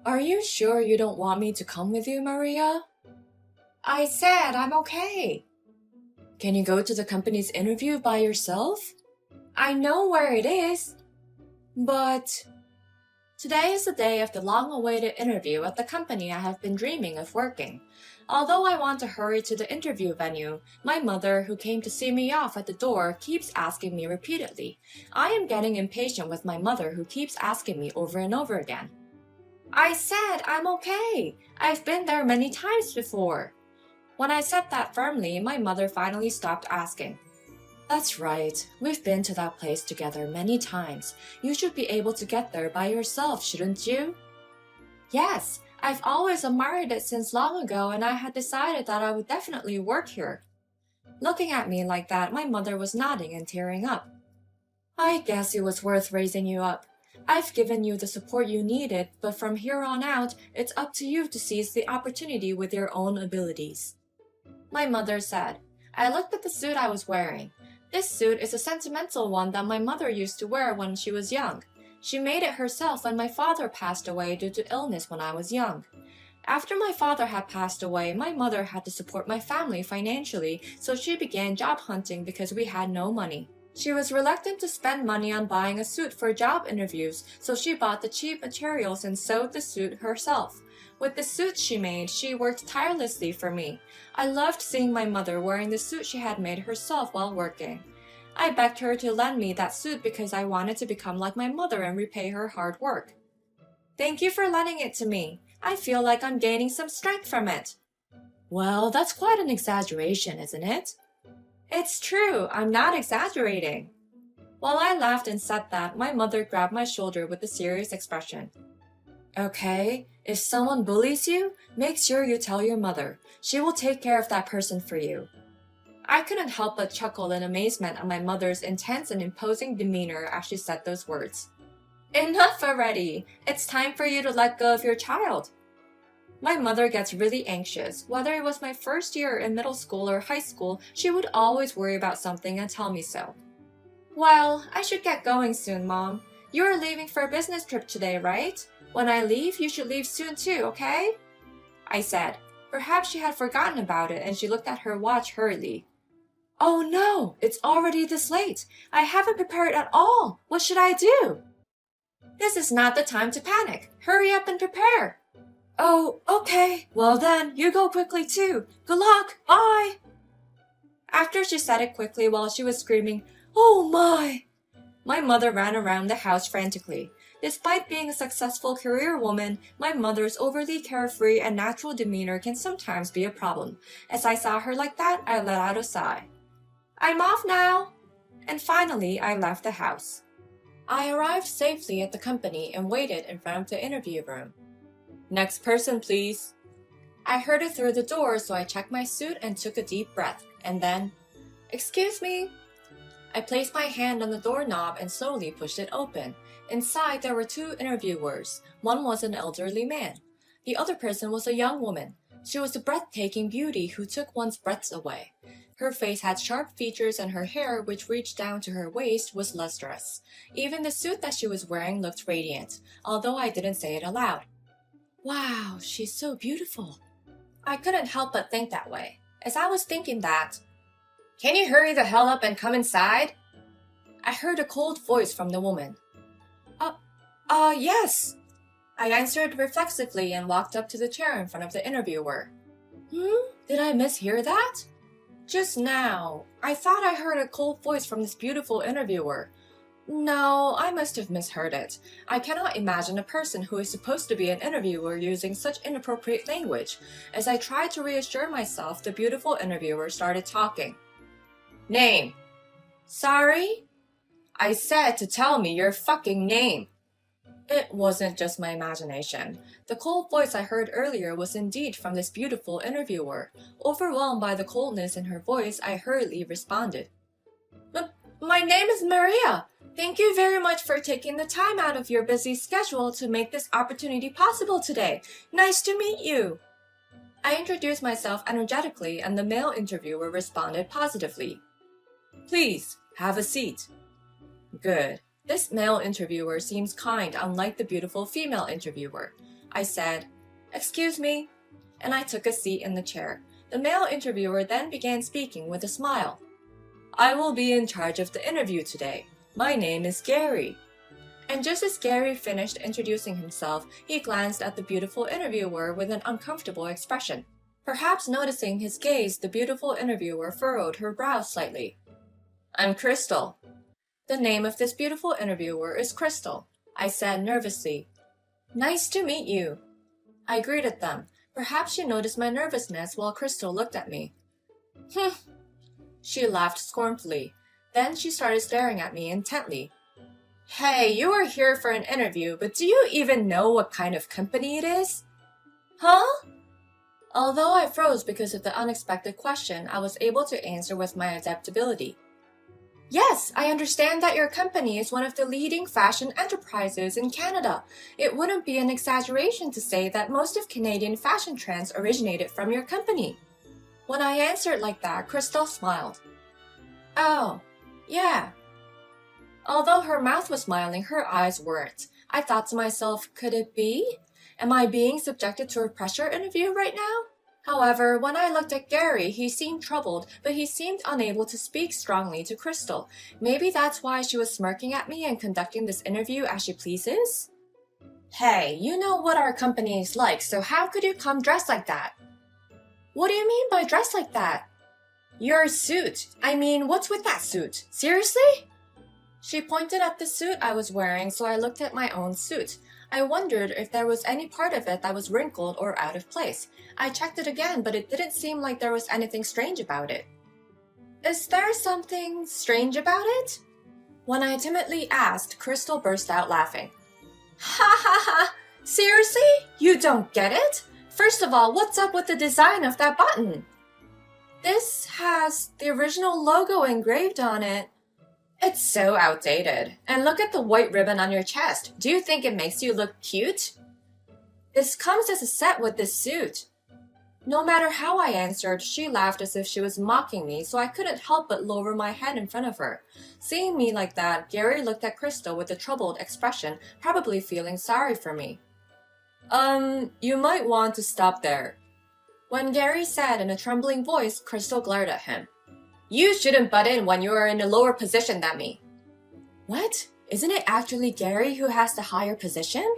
Are you sure you don't want me to come with you, Maria? I said I'm okay. Can you go to the company's interview by yourself? I know where it is. But today is the day of the long-awaited interview at the company I have been dreaming of working. Although I want to hurry to the interview venue, my mother, who came to see me off at the door, keeps asking me repeatedly. I am getting impatient with my mother, who keeps asking me over and over again. I said I'm okay. I've been there many times before. When I said that firmly, my mother finally stopped asking. That's right. We've been to that place together many times. You should be able to get there by yourself, shouldn't you? Yes, I've always admired it since long ago, and I had decided that I would definitely work here. Looking at me like that, my mother was nodding and tearing up. I guess it was worth raising you up. I've given you the support you needed, but from here on out, it's up to you to seize the opportunity with your own abilities. My mother said. I looked at the suit I was wearing. This suit is a sentimental one that my mother used to wear when she was young. She made it herself when my father passed away due to illness when I was young. After my father had passed away, my mother had to support my family financially, so she began job hunting because we had no money. She was reluctant to spend money on buying a suit for job interviews, so she bought the cheap materials and sewed the suit herself. With the suit she made, she worked tirelessly for me. I loved seeing my mother wearing the suit she had made herself while working. I begged her to lend me that suit because I wanted to become like my mother and repay her hard work. Thank you for lending it to me. I feel like I'm gaining some strength from it. Well, that's quite an exaggeration, isn't it? It's true, I'm not exaggerating. While I laughed and said that, my mother grabbed my shoulder with a serious expression. Okay, if someone bullies you, make sure you tell your mother. She will take care of that person for you. I couldn't help but chuckle in amazement at my mother's intense and imposing demeanor as she said those words. Enough already! It's time for you to let go of your child. My mother gets really anxious. Whether it was my first year in middle school or high school, she would always worry about something and tell me so. Well, I should get going soon, Mom. You are leaving for a business trip today, right? When I leave, you should leave soon too, okay? I said. Perhaps she had forgotten about it and she looked at her watch hurriedly. Oh no, it's already this late. I haven't prepared at all. What should I do? This is not the time to panic. Hurry up and prepare. Oh, okay. Well then, you go quickly too. Good luck. Bye. After she said it quickly while she was screaming, Oh my mother ran around the house frantically. Despite being a successful career woman, my mother's overly carefree and natural demeanor can sometimes be a problem. As I saw her like that, I let out a sigh. I'm off now. And finally, I left the house. I arrived safely at the company and waited in front of the interview room. Next person, please. I heard it through the door, so I checked my suit and took a deep breath, and then, Excuse me. I placed my hand on the doorknob and slowly pushed it open. Inside, there were two interviewers. One was an elderly man. The other person was a young woman. She was a breathtaking beauty who took one's breaths away. Her face had sharp features and her hair, which reached down to her waist, was lustrous. Even the suit that she was wearing looked radiant, although I didn't say it aloud. Wow, she's so beautiful. I couldn't help but think that way. As I was thinking that, Can you hurry the hell up and come inside? I heard a cold voice from the woman. Yes. I answered reflexively and walked up to the chair in front of the interviewer. Did I mishear that? Just now. I thought I heard a cold voice from this beautiful interviewer. No, I must have misheard it. I cannot imagine a person who is supposed to be an interviewer using such inappropriate language. As I tried to reassure myself, the beautiful interviewer started talking. Name. Sorry? I said to tell me your fucking name. It wasn't just my imagination. The cold voice I heard earlier was indeed from this beautiful interviewer. Overwhelmed by the coldness in her voice, I hurriedly responded. My name is Maria. Thank you very much for taking the time out of your busy schedule to make this opportunity possible today. Nice to meet you. I introduced myself energetically and the male interviewer responded positively. Please, have a seat. Good. This male interviewer seems kind, unlike the beautiful female interviewer. I said. "Excuse me," and I took a seat in the chair. The male interviewer then began speaking with a smile. "I will be in charge of the interview today. My name is Gary." And just as Gary finished introducing himself, he glanced at the beautiful interviewer with an uncomfortable expression. Perhaps noticing his gaze, the beautiful interviewer furrowed her brows slightly. "I'm Crystal." "The name of this beautiful interviewer is Crystal," I said nervously. "Nice to meet you." I greeted them. Perhaps she noticed my nervousness while Crystal looked at me. "Humph." She laughed scornfully. Then she started staring at me intently. "Hey, you are here for an interview, but do you even know what kind of company it is?" "Huh?" Although I froze because of the unexpected question, I was able to answer with my adaptability. "Yes, I understand that your company is one of the leading fashion enterprises in Canada. It wouldn't be an exaggeration to say that most of Canadian fashion trends originated from your company." When I answered like that, Crystal smiled. "Oh, yeah." Although her mouth was smiling, her eyes weren't. I thought to myself, could it be? Am I being subjected to a pressure interview right now? However, when I looked at Gary, he seemed troubled, but he seemed unable to speak strongly to Crystal. Maybe that's why she was smirking at me and conducting this interview as she pleases? "Hey, you know what our company is like, so how could you come dressed like that?" "What do you mean by dressed like that?" "Your suit. I mean, what's with that suit? Seriously?" She pointed at the suit I was wearing, so I looked at my own suit. I wondered if there was any part of it that was wrinkled or out of place. I checked it again, but it didn't seem like there was anything strange about it. "Is there something strange about it?" When I timidly asked, Crystal burst out laughing. "Ha ha ha! Seriously? You don't get it? First of all, what's up with the design of that button?" "This has the original logo engraved on it." "It's so outdated. And look at the white ribbon on your chest. Do you think it makes you look cute?" "This comes as a set with this suit." No matter how I answered, she laughed as if she was mocking me, so I couldn't help but lower my head in front of her. Seeing me like that, Gary looked at Crystal with a troubled expression, probably feeling sorry for me. You might want to stop there." When Gary said in a trembling voice, Crystal glared at him. "You shouldn't butt in when you are in a lower position than me." "What? Isn't it actually Gary who has the higher position?"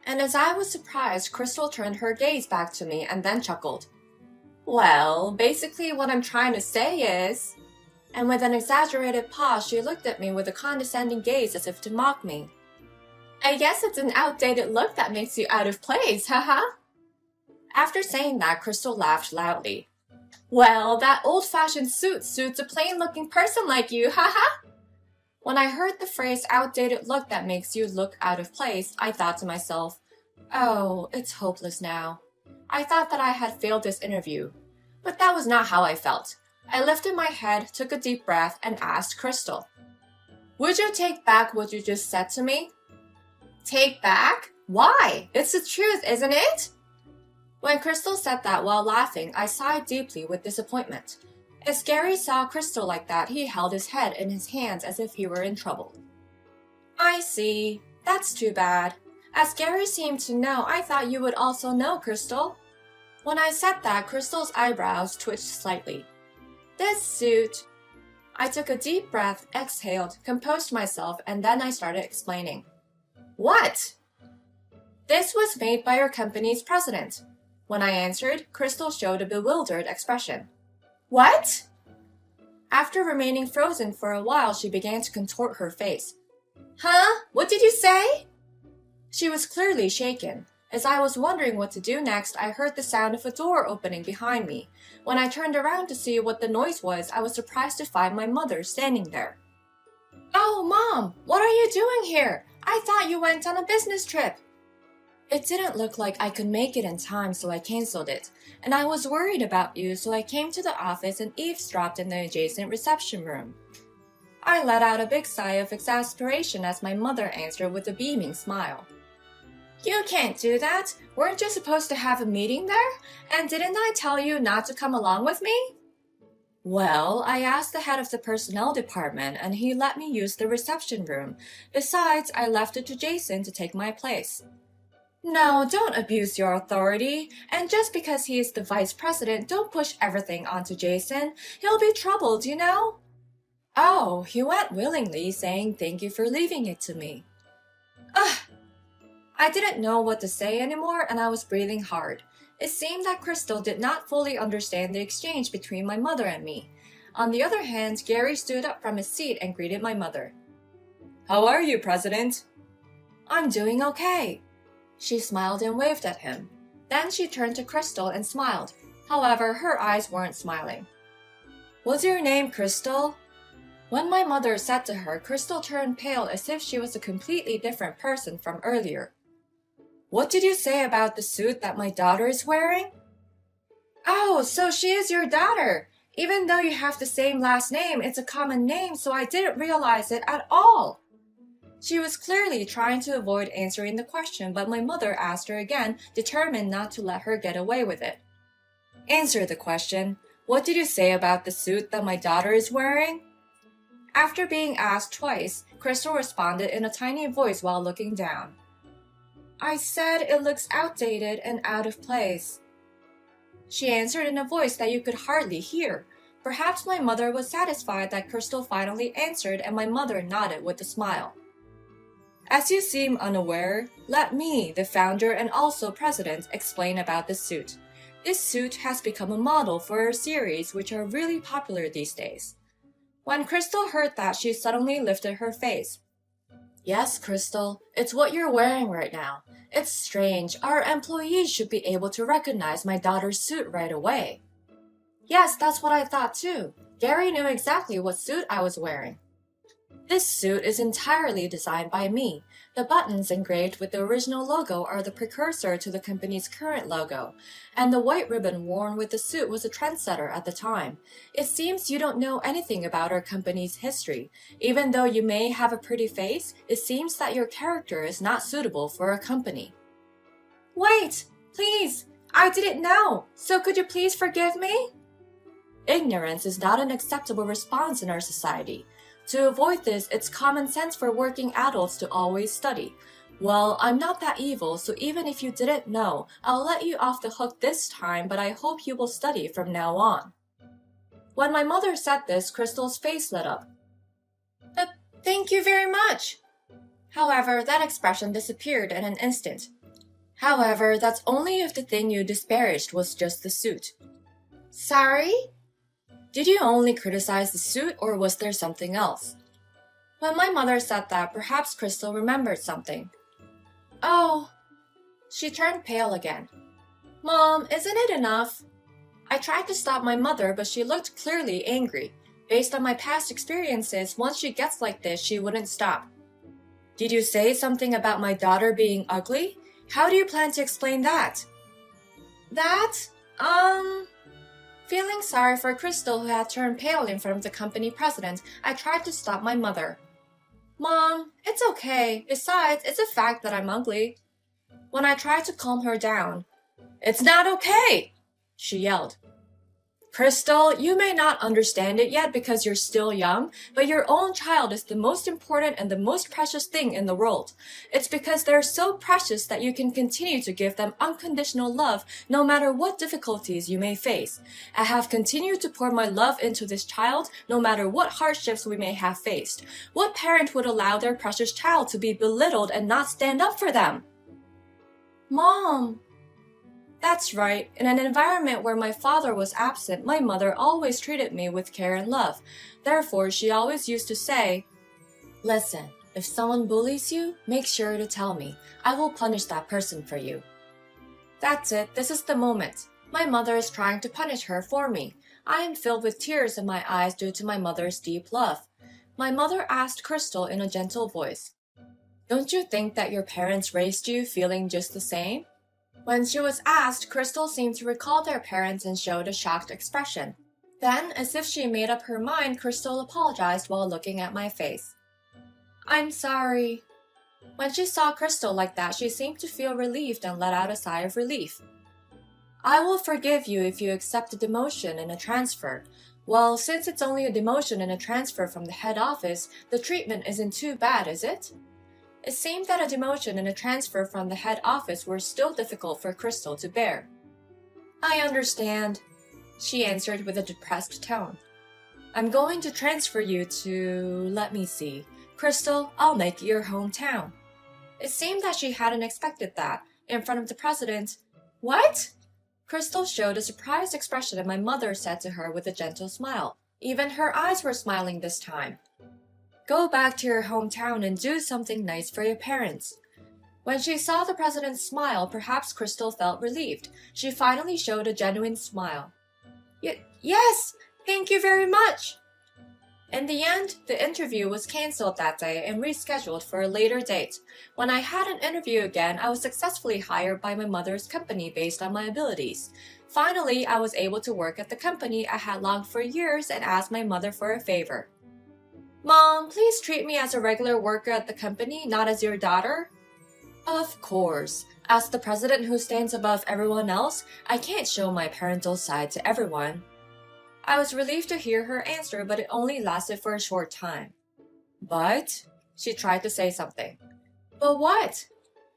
And as I was surprised, Crystal turned her gaze back to me and then chuckled. "Well, basically what I'm trying to say is..." And with an exaggerated pause, she looked at me with a condescending gaze as if to mock me. "I guess it's an outdated look that makes you out of place, haha." After saying that, Crystal laughed loudly. "Well, that old-fashioned suit suits a plain-looking person like you, haha." When I heard the phrase outdated look that makes you look out of place, I thought to myself, oh, it's hopeless now. I thought that I had failed this interview. But that was not how I felt. I lifted my head, took a deep breath, and asked Crystal, "Would you take back what you just said to me?" "Take back? Why? It's the truth, isn't it?" When Crystal said that while laughing, I sighed deeply with disappointment. As Gary saw Crystal like that, he held his head in his hands as if he were in trouble. "I see. That's too bad. As Gary seemed to know, I thought you would also know, Crystal." When I said that, Crystal's eyebrows twitched slightly. "This suit..." I took a deep breath, exhaled, composed myself, and then I started explaining. "What?" "This was made by your company's president." When I answered, Crystal showed a bewildered expression. "What?" After remaining frozen for a while, she began to contort her face. "Huh? What did you say?" She was clearly shaken. As I was wondering what to do next, I heard the sound of a door opening behind me. When I turned around to see what the noise was, I was surprised to find my mother standing there. "Oh, Mom, what are you doing here? I thought you went on a business trip." "It didn't look like I could make it in time, so I canceled it. And I was worried about you, so I came to the office and eavesdropped in the adjacent reception room." I let out a big sigh of exasperation as my mother answered with a beaming smile. "You can't do that. Weren't you supposed to have a meeting there? And didn't I tell you not to come along with me?" "Well, I asked the head of the personnel department and he let me use the reception room. Besides, I left it to Jason to take my place." No, don't abuse your authority. And just because he is the vice president, don't push everything onto Jason. He'll be troubled, you know? Oh, he went willingly, saying thank you for leaving it to me. Ugh! I didn't know what to say anymore, and I was breathing hard. It seemed that Crystal did not fully understand the exchange between my mother and me. On the other hand, Gary stood up from his seat and greeted my mother. How are you, President? I'm doing okay. She smiled and waved at him. Then she turned to Crystal and smiled. However, her eyes weren't smiling. What's your name, Crystal? When my mother said to her, Crystal turned pale as if she was a completely different person from earlier. What did you say about the suit that my daughter is wearing? Oh, so she is your daughter. Even though you have the same last name, it's a common name, so I didn't realize it at all. She was clearly trying to avoid answering the question, but my mother asked her again, determined not to let her get away with it. Answer the question. What did you say about the suit that my daughter is wearing? After being asked twice, Crystal responded in a tiny voice while looking down. I said it looks outdated and out of place. She answered in a voice that you could hardly hear. Perhaps my mother was satisfied that Crystal finally answered, and my mother nodded with a smile. As you seem unaware, let me, the founder and also president, explain about this suit. This suit has become a model for a series which are really popular these days. When Crystal heard that, she suddenly lifted her face. Yes, Crystal, it's what you're wearing right now. It's strange. Our employees should be able to recognize my daughter's suit right away. Yes, that's what I thought too. Gary knew exactly what suit I was wearing. This suit is entirely designed by me. The buttons engraved with the original logo are the precursor to the company's current logo, and the white ribbon worn with the suit was a trendsetter at the time. It seems you don't know anything about our company's history. Even though you may have a pretty face, it seems that your character is not suitable for a company. Wait, please, I didn't know, so could you please forgive me? Ignorance is not an acceptable response in our society. To avoid this, it's common sense for working adults to always study. Well, I'm not that evil, so even if you didn't know, I'll let you off the hook this time, but I hope you will study from now on. When my mother said this, Crystal's face lit up. Thank you very much. However, that expression disappeared in an instant. However, that's only if the thing you disparaged was just the suit. Sorry? Did you only criticize the suit, or was there something else? When my mother said that, perhaps Crystal remembered something. Oh. She turned pale again. Mom, isn't it enough? I tried to stop my mother, but she looked clearly angry. Based on my past experiences, once she gets like this, she wouldn't stop. Did you say something about my daughter being ugly? How do you plan to explain that? Feeling sorry for Crystal, who had turned pale in front of the company president, I tried to stop my mother. Mom, it's okay. Besides, it's a fact that I'm ugly. When I tried to calm her down, It's not okay, she yelled. Crystal, you may not understand it yet because you're still young, but your own child is the most important and the most precious thing in the world. It's because they're so precious that you can continue to give them unconditional love no matter what difficulties you may face. I have continued to pour my love into this child no matter what hardships we may have faced. What parent would allow their precious child to be belittled and not stand up for them? Mom! That's right. In an environment where my father was absent, my mother always treated me with care and love. Therefore, she always used to say, Listen, if someone bullies you, make sure to tell me. I will punish that person for you. That's it. This is the moment. My mother is trying to punish her for me. I am filled with tears in my eyes due to my mother's deep love. My mother asked Crystal in a gentle voice, Don't you think that your parents raised you feeling just the same? When she was asked, Crystal seemed to recall their parents and showed a shocked expression. Then, as if she made up her mind, Crystal apologized while looking at my face. I'm sorry. When she saw Crystal like that, she seemed to feel relieved and let out a sigh of relief. I will forgive you if you accept a demotion and a transfer. Well, since it's only a demotion and a transfer from the head office, the treatment isn't too bad, is it? It seemed that a demotion and a transfer from the head office were still difficult for Crystal to bear. I understand, she answered with a depressed tone. I'm going to transfer you to, let me see, Crystal, I'll make it your hometown. It seemed that she hadn't expected that. In front of the president, What? Crystal showed a surprised expression and my mother said to her with a gentle smile. Even her eyes were smiling this time. Go back to your hometown and do something nice for your parents. When she saw the president's smile, perhaps Crystal felt relieved. She finally showed a genuine smile. Yes, thank you very much. In the end, the interview was cancelled that day and rescheduled for a later date. When I had an interview again, I was successfully hired by my mother's company based on my abilities. Finally, I was able to work at the company I had longed for years and asked my mother for a favor. Mom, please treat me as a regular worker at the company, not as your daughter. Of course. As the president who stands above everyone else, I can't show my parental side to everyone. I was relieved to hear her answer, but it only lasted for a short time. But? She tried to say something. But what?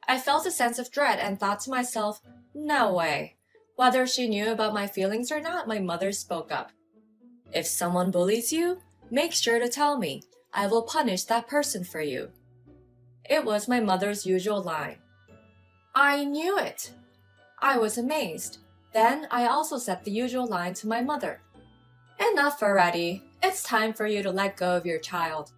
I felt a sense of dread and thought to myself, no way. Whether she knew about my feelings or not, my mother spoke up. If someone bullies you, make sure to tell me. I will punish that person for you. It was my mother's usual line. I knew it. I was amazed. Then I also said the usual line to my mother. Enough already. It's time for you to let go of your child.